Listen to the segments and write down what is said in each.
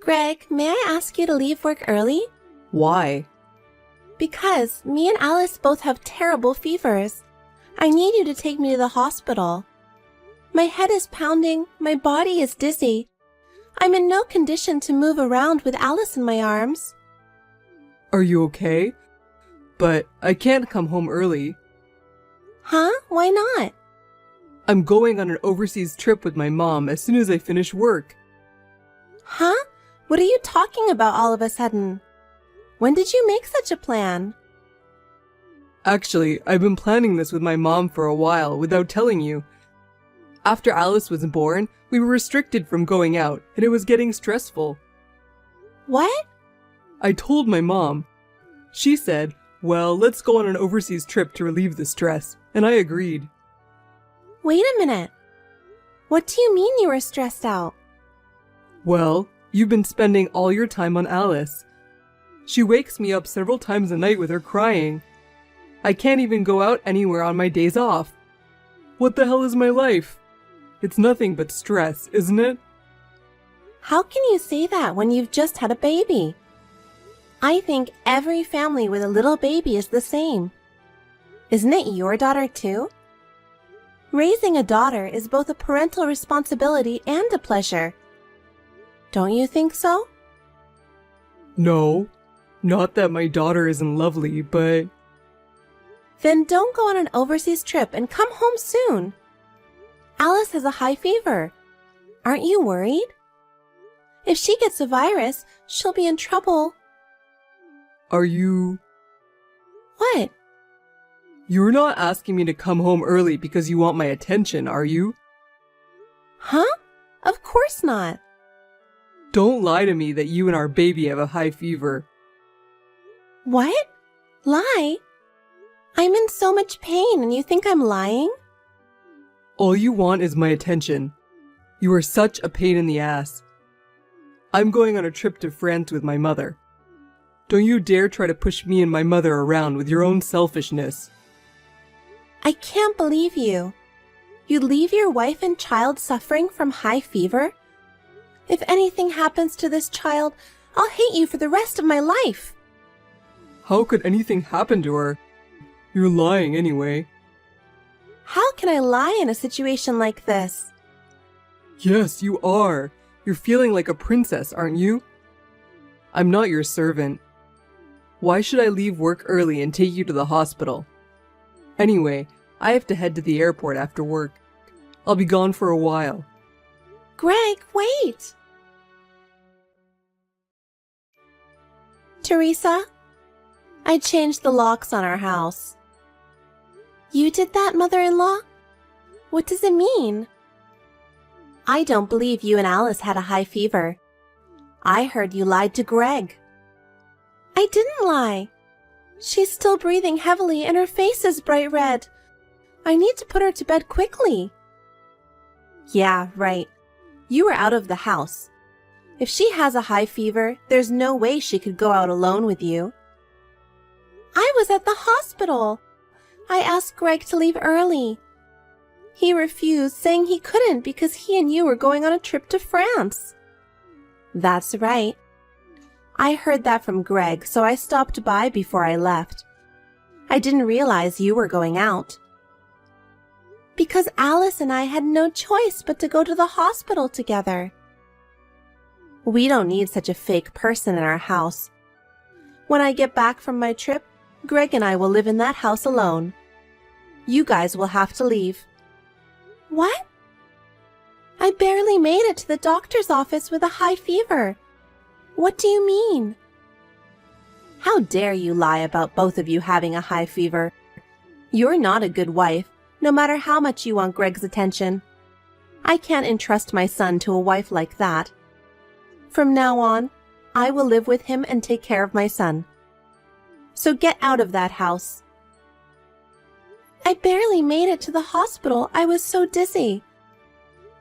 Greg, may I ask you to leave work early? Why? Because me and Alice both have terrible fevers. I need you to take me to the hospital. My head is pounding, my body is dizzy. I'm in no condition to move around with Alice in my arms. Are you okay? But I can't come home early. Huh? Why not? I'm going on an overseas trip with my mom as soon as I finish work. Huh? What are you talking about all of a sudden? When did you make such a plan? Actually, I've been planning this with my mom for a while without telling you. After Alice was born, we were restricted from going out, and it was getting stressful. What? I told my mom. She said, well, let's go on an overseas trip to relieve the stress, and I agreed. Wait a minute. What do you mean you were stressed out? Well, you've been spending all your time on Alice. She wakes me up several times a night with her crying. I can't even go out anywhere on my days off. What the hell is my life? It's nothing but stress, isn't it? How can you say that when you've just had a baby? I think every family with a little baby is the same. Isn't it your daughter too? Raising a daughter is both a parental responsibility and a pleasure. Don't you think so? No, not that my daughter isn't lovely, but... Then don't go on an overseas trip and come home soon. Alice has a high fever. Aren't you worried? If she gets a virus, she'll be in trouble. Are you... What? You're not asking me to come home early because you want my attention, are you? Huh? Of course not. Don't lie to me that you and our baby have a high fever. What? Lie? I'm in so much pain and you think I'm lying? All you want is my attention. You are such a pain in the ass. I'm going on a trip to France with my mother. Don't you dare try to push me and my mother around with your own selfishness. I can't believe you. You'd leave your wife and child suffering from high fever? If anything happens to this child, I'll hate you for the rest of my life. How could anything happen to her? You're lying anyway. How can I lie in a situation like this? Yes, you are. You're feeling like a princess, aren't you? I'm not your servant. Why should I leave work early and take you to the hospital? Anyway, I have to head to the airport after work. I'll be gone for a while. Greg, wait! Teresa, I changed the locks on our house. You did that, mother-in-law? What does it mean? I don't believe you and Alice had a high fever. I heard you lied to Greg. I didn't lie. She's still breathing heavily and her face is bright red. I need to put her to bed quickly. Yeah, right. You were out of the house. If she has a high fever, there's no way she could go out alone with you. I was at the hospital. I asked Greg to leave early. He refused, saying he couldn't because he and you were going on a trip to France. That's right. I heard that from Greg, so I stopped by before I left. I didn't realize you were going out. Because Alice and I had no choice but to go to the hospital together. We don't need such a fake person in our house. When I get back from my trip, Greg and I will live in that house alone. You guys will have to leave. What? I barely made it to the doctor's office with a high fever. What do you mean? How dare you lie about both of you having a high fever? You're not a good wife, no matter how much you want Greg's attention. I can't entrust my son to a wife like that. From now on, I will live with him and take care of my son. So get out of that house. I barely made it to the hospital. I was so dizzy.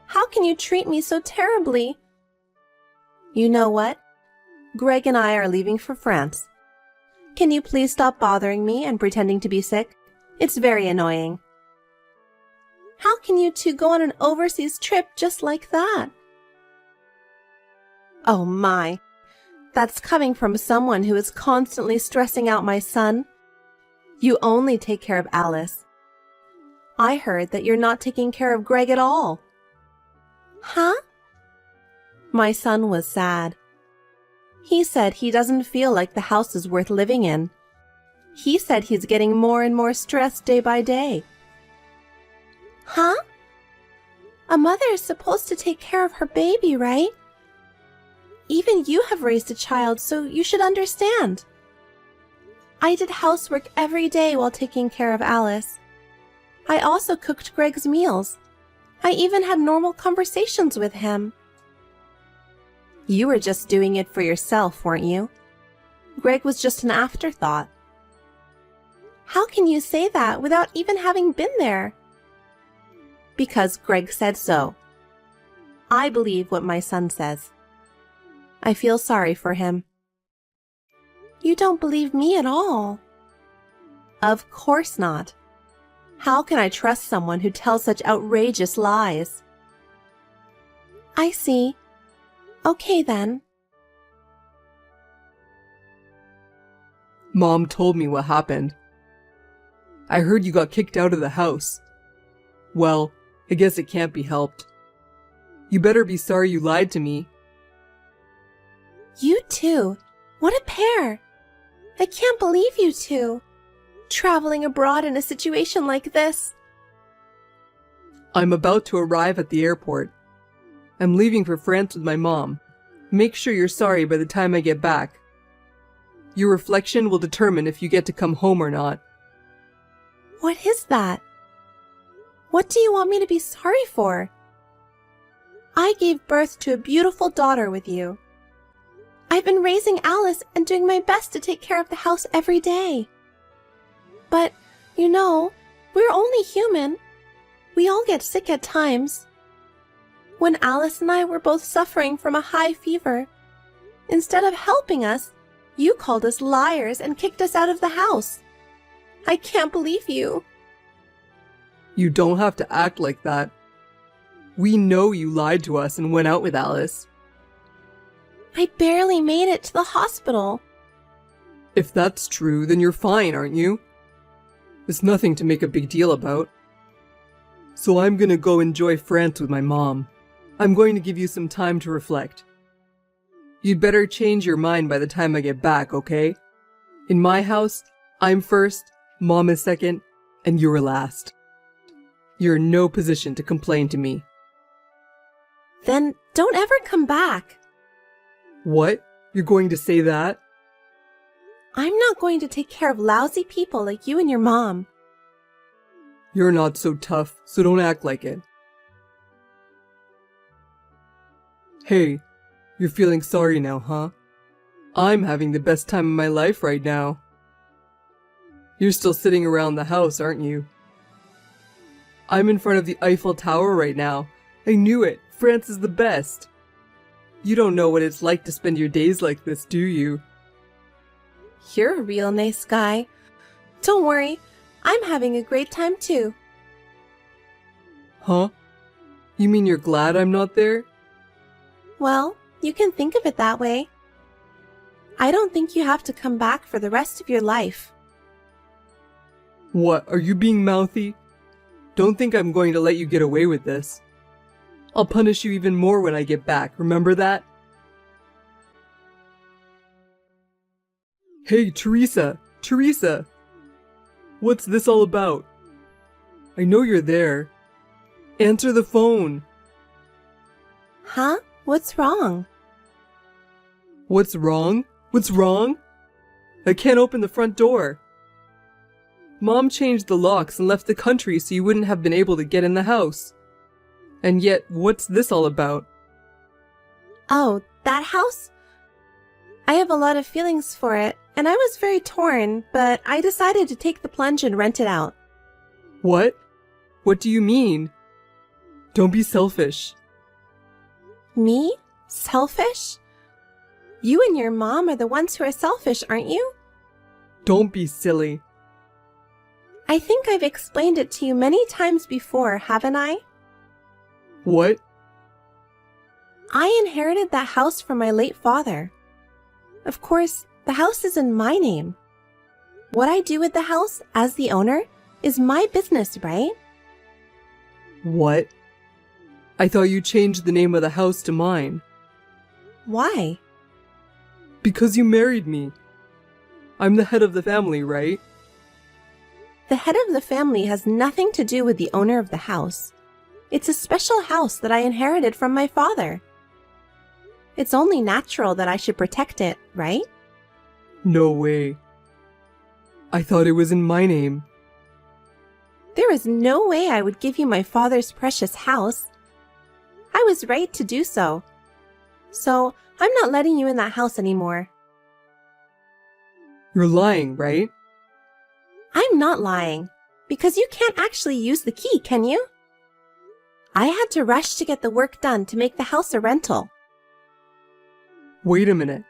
How can you treat me so terribly? You know what? Greg and I are leaving for France. Can you please stop bothering me and pretending to be sick? It's very annoying. How can you two go on an overseas trip just like that? Oh my. That's coming from someone who is constantly stressing out my son. You only take care of Alice. I heard that you're not taking care of Greg at all. Huh? My son was sad. He said he doesn't feel like the house is worth living in. He said he's getting more and more stressed day by day. Huh? A mother is supposed to take care of her baby, right? Even you have raised a child, so you should understand. I did housework every day while taking care of Alice. I also cooked Greg's meals. I even had normal conversations with him. You were just doing it for yourself, weren't you? Greg was just an afterthought. How can you say that without even having been there? Because Greg said so. I believe what my son says. I feel sorry for him. You don't believe me at all. Of course not. How can I trust someone who tells such outrageous lies? I see. Okay then. Mom told me what happened. I heard you got kicked out of the house. Well, I guess it can't be helped. You better be sorry you lied to me. You two. What a pair. I can't believe you two. Traveling abroad in a situation like this. I'm about to arrive at the airport. I'm leaving for France with my mom. Make sure you're sorry by the time I get back. Your reflection will determine if you get to come home or not. What is that? What do you want me to be sorry for? I gave birth to a beautiful daughter with you. I've been raising Alice and doing my best to take care of the house every day. But, you know, we're only human. We all get sick at times. When Alice and I were both suffering from a high fever, instead of helping us, you called us liars and kicked us out of the house. I can't believe you. You don't have to act like that. We know you lied to us and went out with Alice. I barely made it to the hospital. If that's true, then you're fine, aren't you? It's nothing to make a big deal about. So I'm gonna go enjoy France with my mom. I'm going to give you some time to reflect. You'd better change your mind by the time I get back, okay? In my house, I'm first, Mom is second, and you're last. You're in no position to complain to me. Then don't ever come back. What? You're going to say that? I'm not going to take care of lousy people like you and your mom. You're not so tough, so don't act like it. Hey, you're feeling sorry now, huh? I'm having the best time of my life right now. You're still sitting around the house, aren't you? I'm in front of the Eiffel Tower right now. I knew it. France is the best. You don't know what it's like to spend your days like this, do you? You're a real nice guy. Don't worry, I'm having a great time too. Huh? You mean you're glad I'm not there? Well, you can think of it that way. I don't think you have to come back for the rest of your life. What, are you being mouthy? Don't think I'm going to let you get away with this. I'll punish you even more when I get back, remember that? Hey, Teresa! Teresa! What's this all about? I know you're there. Answer the phone! Huh? What's wrong? What's wrong? What's wrong? I can't open the front door. Mom changed the locks and left the country so you wouldn't have been able to get in the house. And yet, what's this all about? Oh, that house? I have a lot of feelings for it, and I was very torn, but I decided to take the plunge and rent it out. What? What do you mean? Don't be selfish. Me? Selfish? You and your mom are the ones who are selfish, aren't you? Don't be silly. I think I've explained it to you many times before, haven't I? What? I inherited that house from my late father. Of course, the house is in my name. What I do with the house as the owner is my business, right? What? I thought you changed the name of the house to mine. Why? Because you married me. I'm the head of the family, right? The head of the family has nothing to do with the owner of the house. It's a special house that I inherited from my father. It's only natural that I should protect it, right? No way. I thought it was in my name. There is no way I would give you my father's precious house. I was right to do so. So, I'm not letting you in that house anymore. You're lying, right? I'm not lying, because you can't actually use the key, can you? I had to rush to get the work done to make the house a rental. Wait a minute.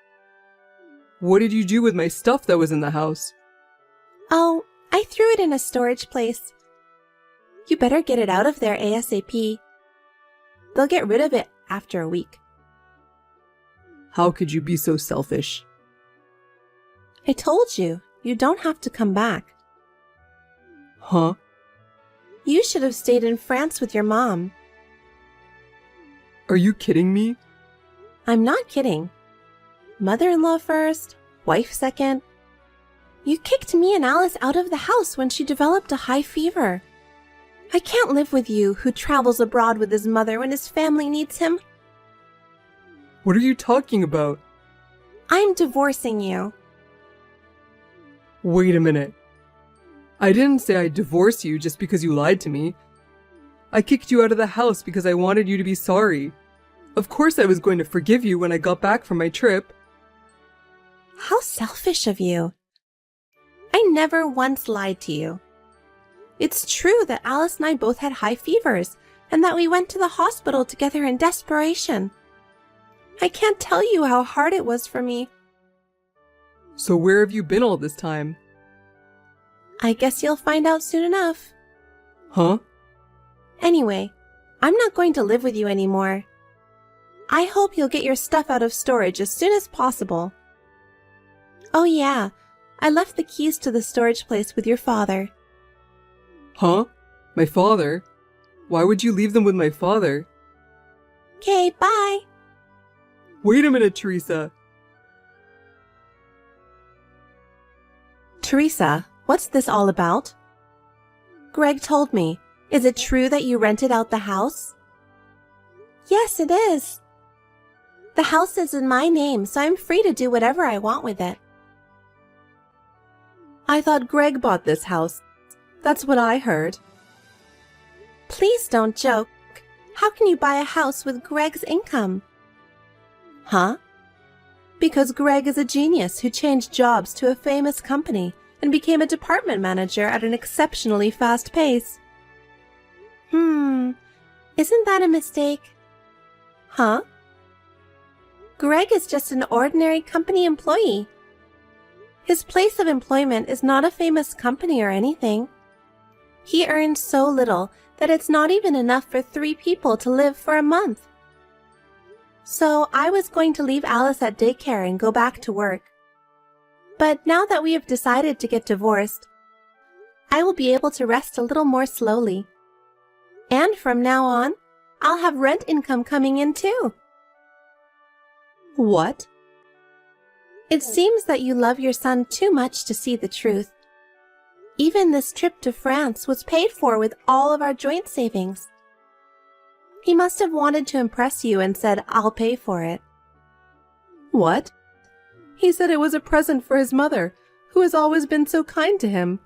What did you do with my stuff that was in the house? Oh, I threw it in a storage place. You better get it out of there ASAP. They'll get rid of it after a week. How could you be so selfish? I told you, you don't have to come back. Huh? You should have stayed in France with your mom. Are you kidding me? I'm not kidding. Mother-in-law first, wife second. You kicked me and Alice out of the house when she developed a high fever. I can't live with you who travels abroad with his mother when his family needs him. What are you talking about? I'm divorcing you. Wait a minute. I didn't say I'd divorce you just because you lied to me. I kicked you out of the house because I wanted you to be sorry. Of course I was going to forgive you when I got back from my trip. How selfish of you. I never once lied to you. It's true that Alice and I both had high fevers and that we went to the hospital together in desperation. I can't tell you how hard it was for me. So where have you been all this time? I guess you'll find out soon enough. Huh? Anyway, I'm not going to live with you anymore. I hope you'll get your stuff out of storage as soon as possible. Oh yeah, I left the keys to the storage place with your father. Huh? My father? Why would you leave them with my father? Okay, bye. Wait a minute, Teresa. Teresa, what's this all about? Greg told me. Is it true that you rented out the house? Yes, it is. The house is in my name, so I'm free to do whatever I want with it. I thought Greg bought this house. That's what I heard. Please don't joke. How can you buy a house with Greg's income? Huh? Because Greg is a genius who changed jobs to a famous company and became a department manager at an exceptionally fast pace. Isn't that a mistake? Huh? Greg is just an ordinary company employee. His place of employment is not a famous company or anything. He earns so little that it's not even enough for 3 people to live for a month. So I was going to leave Alice at daycare and go back to work. But now that we have decided to get divorced, I will be able to rest a little more slowly. And from now on, I'll have rent income coming in too. What? It seems that you love your son too much to see the truth. Even this trip to France was paid for with all of our joint savings. He must have wanted to impress you and said, "I'll pay for it." What? He said it was a present for his mother, who has always been so kind to him.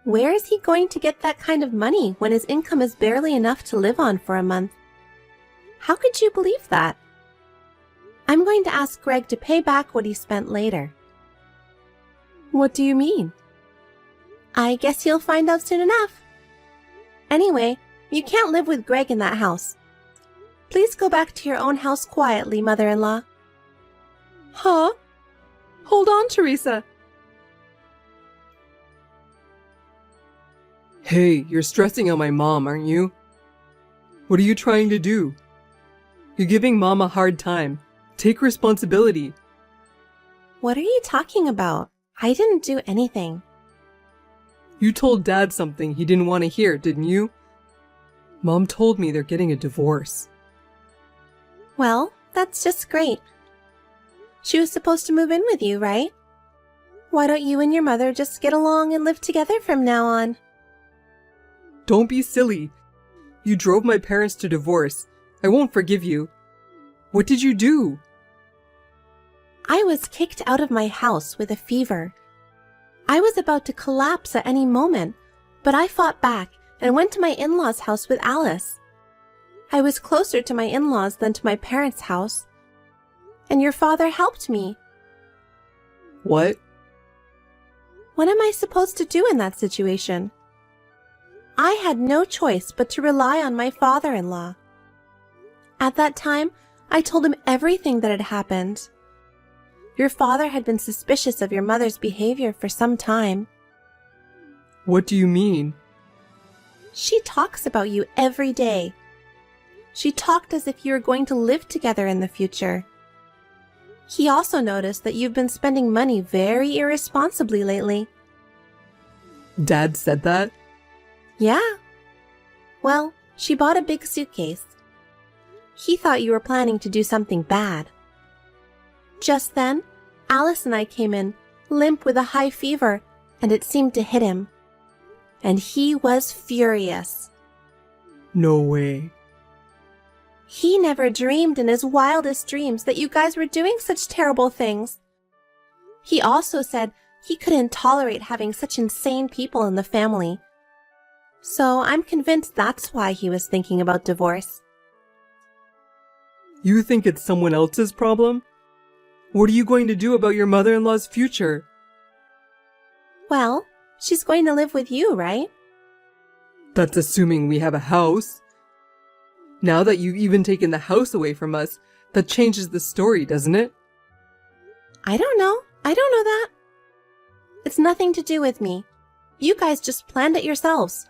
Where is he going to get that kind of money when his income is barely enough to live on for a month? How could you believe that? I'm going to ask Greg to pay back what he spent later. What do you mean? I guess you'll find out soon enough. Anyway, you can't live with Greg in that house. Please go back to your own house quietly, mother-in-law. Huh? Hold on, Teresa. Hey, you're stressing out my mom, aren't you? What are you trying to do? You're giving Mom a hard time. Take responsibility. What are you talking about? I didn't do anything. You told Dad something he didn't want to hear, didn't you? Mom told me they're getting a divorce. Well, that's just great. She was supposed to move in with you, right? Why don't you and your mother just get along and live together from now on? Don't be silly. You drove my parents to divorce. I won't forgive you. What did you do? I was kicked out of my house with a fever. I was about to collapse at any moment, but I fought back and went to my in-laws' house with Alice. I was closer to my in-laws than to my parents' house, and your father helped me. What? What am I supposed to do in that situation? I had no choice but to rely on my father-in-law. At that time, I told him everything that had happened. Your father had been suspicious of your mother's behavior for some time. What do you mean? She talks about you every day. She talked as if you were going to live together in the future. He also noticed that you've been spending money very irresponsibly lately. Dad said that? Yeah. Well, she bought a big suitcase. He thought you were planning to do something bad. Just then, Alice and I came in, limp with a high fever, and it seemed to hit him. And he was furious. No way. He never dreamed in his wildest dreams that you guys were doing such terrible things. He also said he couldn't tolerate having such insane people in the family. So I'm convinced that's why he was thinking about divorce. You think it's someone else's problem? What are you going to do about your mother-in-law's future? Well, she's going to live with you, right? That's assuming we have a house. Now that you've even taken the house away from us, that changes the story, doesn't it? I don't know. I don't know that. It's nothing to do with me. You guys just planned it yourselves.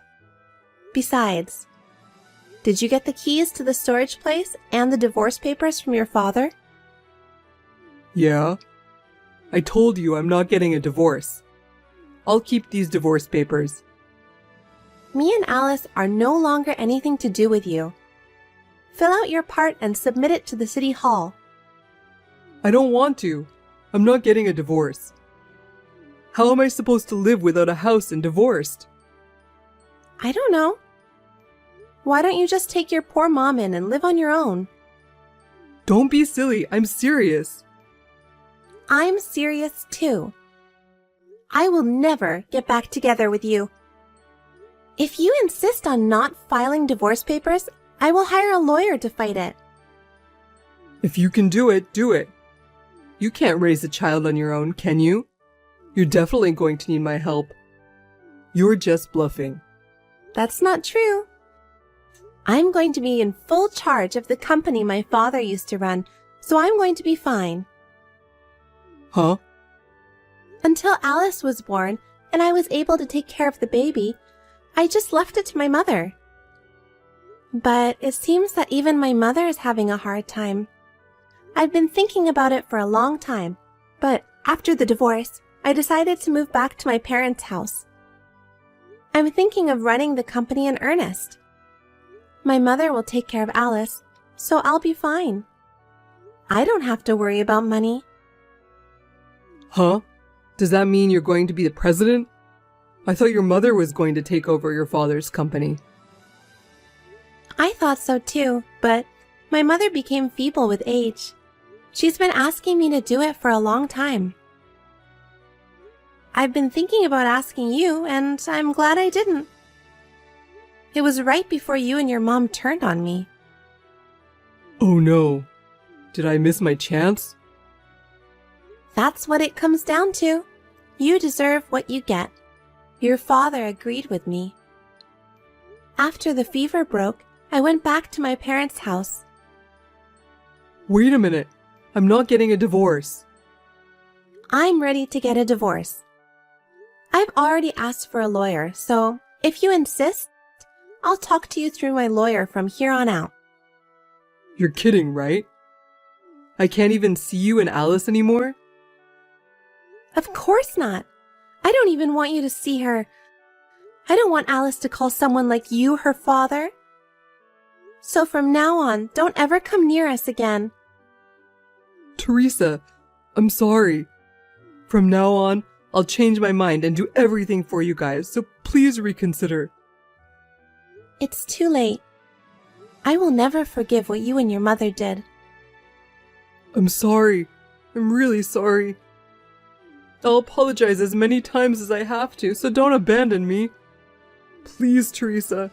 Besides, did you get the keys to the storage place and the divorce papers from your father? Yeah. I told you I'm not getting a divorce. I'll keep these divorce papers. Me and Alice are no longer anything to do with you. Fill out your part and submit it to the city hall. I don't want to. I'm not getting a divorce. How am I supposed to live without a house and divorced? I don't know. Why don't you just take your poor mom in and live on your own? Don't be silly. I'm serious. I'm serious too. I will never get back together with you. If you insist on not filing divorce papers, I will hire a lawyer to fight it. If you can do it, do it. You can't raise a child on your own, can you? You're definitely going to need my help. You're just bluffing. That's not true. I'm going to be in full charge of the company my father used to run, so I'm going to be fine. Huh? Until Alice was born and I was able to take care of the baby, I just left it to my mother. But it seems that even my mother is having a hard time. I've been thinking about it for a long time, but after the divorce, I decided to move back to my parents' house. I'm thinking of running the company in earnest. My mother will take care of Alice, so I'll be fine. I don't have to worry about money. Huh? Does that mean you're going to be the president? I thought your mother was going to take over your father's company. I thought so too, but my mother became feeble with age. She's been asking me to do it for a long time. I've been thinking about asking you, and I'm glad I didn't. It was right before you and your mom turned on me. Oh no. Did I miss my chance? That's what it comes down to. You deserve what you get. Your father agreed with me. After the fever broke, I went back to my parents' house. Wait a minute. I'm not getting a divorce. I'm ready to get a divorce. I've already asked for a lawyer, so if you insist, I'll talk to you through my lawyer from here on out. You're kidding, right? I can't even see you and Alice anymore? Of course not. I don't even want you to see her. I don't want Alice to call someone like you her father. So from now on, don't ever come near us again. Teresa, I'm sorry. From now on, I'll change my mind and do everything for you guys, so please reconsider. It's too late. I will never forgive what you and your mother did. I'm sorry. I'm really sorry. I'll apologize as many times as I have to, so don't abandon me. Please, Teresa.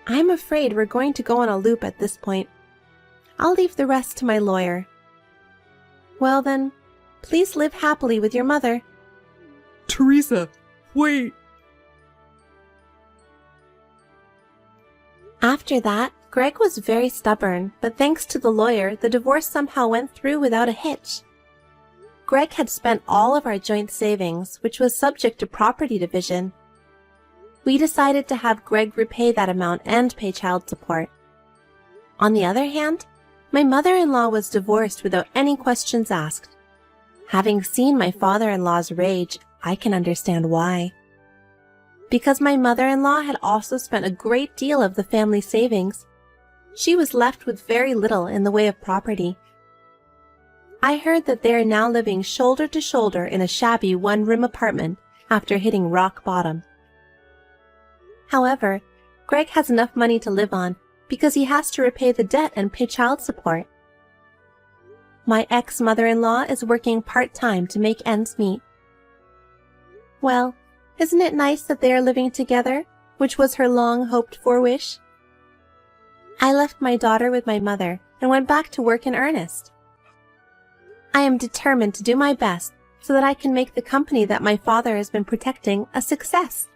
I'm afraid we're going to go on a loop at this point. I'll leave the rest to my lawyer. Well then, please live happily with your mother. Teresa, wait! After that, Greg was very stubborn, but thanks to the lawyer, the divorce somehow went through without a hitch. Greg had spent all of our joint savings, which was subject to property division. We decided to have Greg repay that amount and pay child support. On the other hand, my mother-in-law was divorced without any questions asked. Having seen my father-in-law's rage, I can understand why. Because my mother-in-law had also spent a great deal of the family savings, she was left with very little in the way of property. I heard that they are now living shoulder to shoulder in a shabby one-room apartment after hitting rock bottom. However, Greg has enough money to live on because he has to repay the debt and pay child support. My ex-mother-in-law is working part-time to make ends meet. Well, isn't it nice that they are living together, which was her long-hoped-for wish? I left my daughter with my mother and went back to work in earnest. I am determined to do my best so that I can make the company that my father has been protecting a success.